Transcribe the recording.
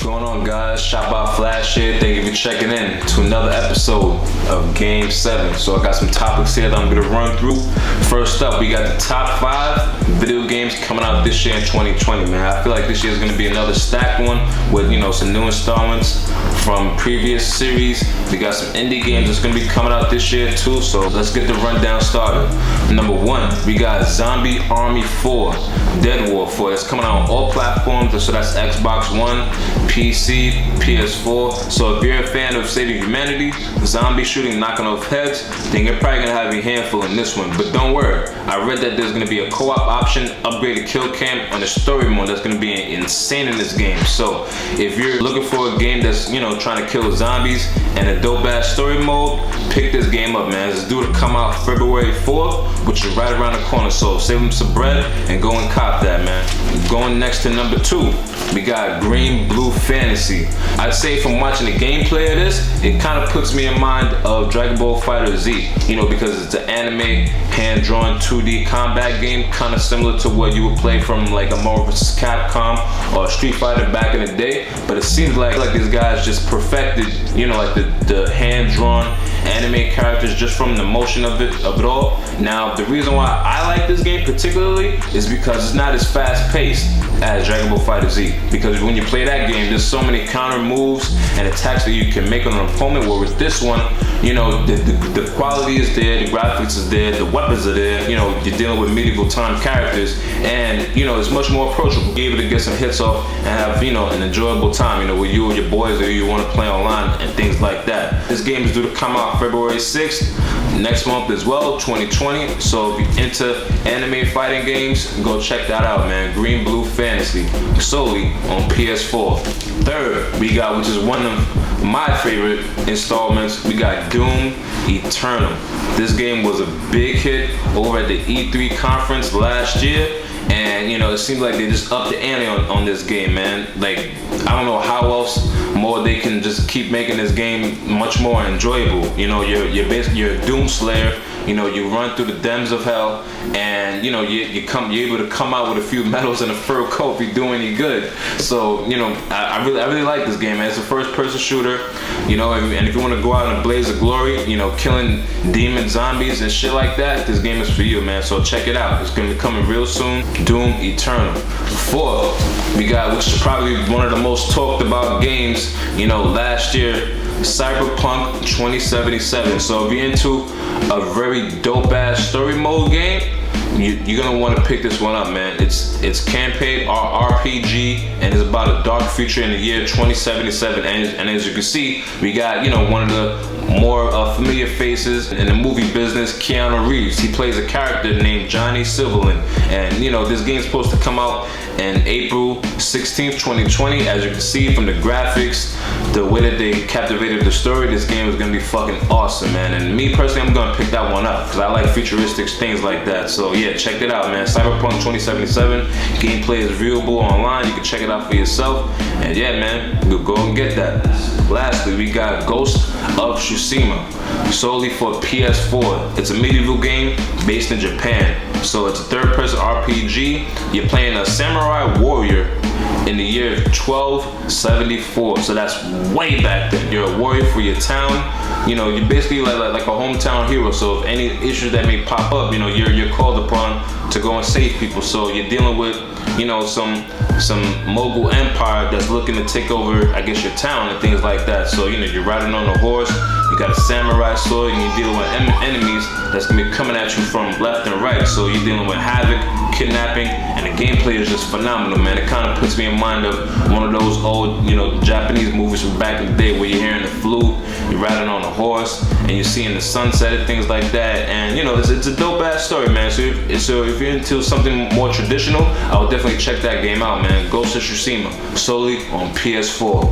going on, guys? SHOTBYFLASH here. Thank you for checking in to another episode of Game 7. So I got some topics here that I'm going to run through. First up, we got the top 5 video games coming out this year in 2020, man. I feel like this year is going to be another stacked one with, some new installments from previous series. We got some indie games that's going to be coming out this year too, so let's get the rundown started. Number 1, we got Zombie Army 4, Dead War 4. That's coming out on all platforms, so that's Xbox One, PC, PS4. So if you're a fan of saving humanity, zombie shooting, knocking off heads, then you're probably going to have a handful in this one. But don't worry, I read that there's going to be a co-op option, upgraded kill cam, and a story mode that's going to be insane in this game. So if you're looking for a game that's, trying to kill zombies and a dope ass story mode, pick this game up, man. It's due to come out February 4th, which is right around the corner. So save them some bread and go and cop that, man. Going next to number 2, we got Green Blue Fantasy. I'd say from watching the gameplay of this, it kind of puts me in mind of Dragon Ball FighterZ, because it's an anime, hand-drawn 2D combat game, kind of similar to what you would play from like a Marvel vs. Capcom or Street Fighter back in the day. But it seems like these guys just perfected, like the hand-drawn anime characters just from the motion of it all. Now, the reason why I like this game particularly is because it's not as fast-paced as Dragon Ball FighterZ. Because when you play that game, there's so many counter moves and attacks that you can make on an opponent, where with this one, the quality is there, the graphics is there, the weapons are there, you're dealing with medieval time characters, and it's much more approachable. You're able to get some hits off and have an enjoyable time, with you and your boys, or you want to play online and things like that. This game is due to come out February 6th, next month as well, 2020. So if you're into anime fighting games, go check that out, man. Green Blue Fantasy, solely on PS4. Third, we got, which is one of my favorite installments, we got Doom Eternal. This game was a big hit over at the E3 conference last year, and it seems like they just upped the ante on this game, man. Like, I don't know how else more they can just keep making this game much more enjoyable. You're basically a Doom Slayer. You run through the dens of hell, and you're able to come out with a few medals and a fur coat if you do any good. So I really like this game, man. It's a first-person shooter, and if you want to go out in a blaze of glory, killing demon zombies and shit like that, this game is for you, man. So check it out. It's gonna be coming real soon. Doom Eternal. 4th, we got, which is probably one of the most talked about games, last year, Cyberpunk 2077. So if you're into a very dope ass story mode game, you're gonna want to pick this one up, man. It's campaign RPG, and it's about a dark future in the year 2077. And as you can see, we got one of the more familiar faces in the movie business, Keanu Reeves. He plays a character named Johnny Silverland, and this game's supposed to come out in April 16th, 2020. As you can see from the graphics, the way that they captivated the story, this game is gonna be fucking awesome, man. And me personally, I'm gonna pick that one up because I like futuristic things like that. So yeah, check it out, man. Cyberpunk 2077. Gameplay is viewable online. You can check it out for yourself. And yeah, man, go and get that. Lastly, we got Ghost of Tsushima, solely for PS4. It's a medieval game based in Japan. So it's a third-person RPG. You're playing a samurai warrior in the year 1274. So that's way back then. You're a warrior for your town. You're basically like a hometown hero. So if any issues that may pop up, you're called upon to go and save people. So you're dealing with, some Mogul empire that's looking to take over, I guess, your town and things like that. So you're riding on a horse, you got a samurai sword, and you're dealing with enemies that's gonna be coming at you from left and right. So you're dealing with havoc, kidnapping, and the gameplay is just phenomenal, man. It kind of puts me in mind of one of those old, Japanese movies from back in the day where you're hearing the flute, you're riding on a horse, and you're seeing the sunset and things like that. And it's a dope ass story, man. So if you're into something more traditional, I would definitely check that game out, man. Ghost of Tsushima, solely on PS4.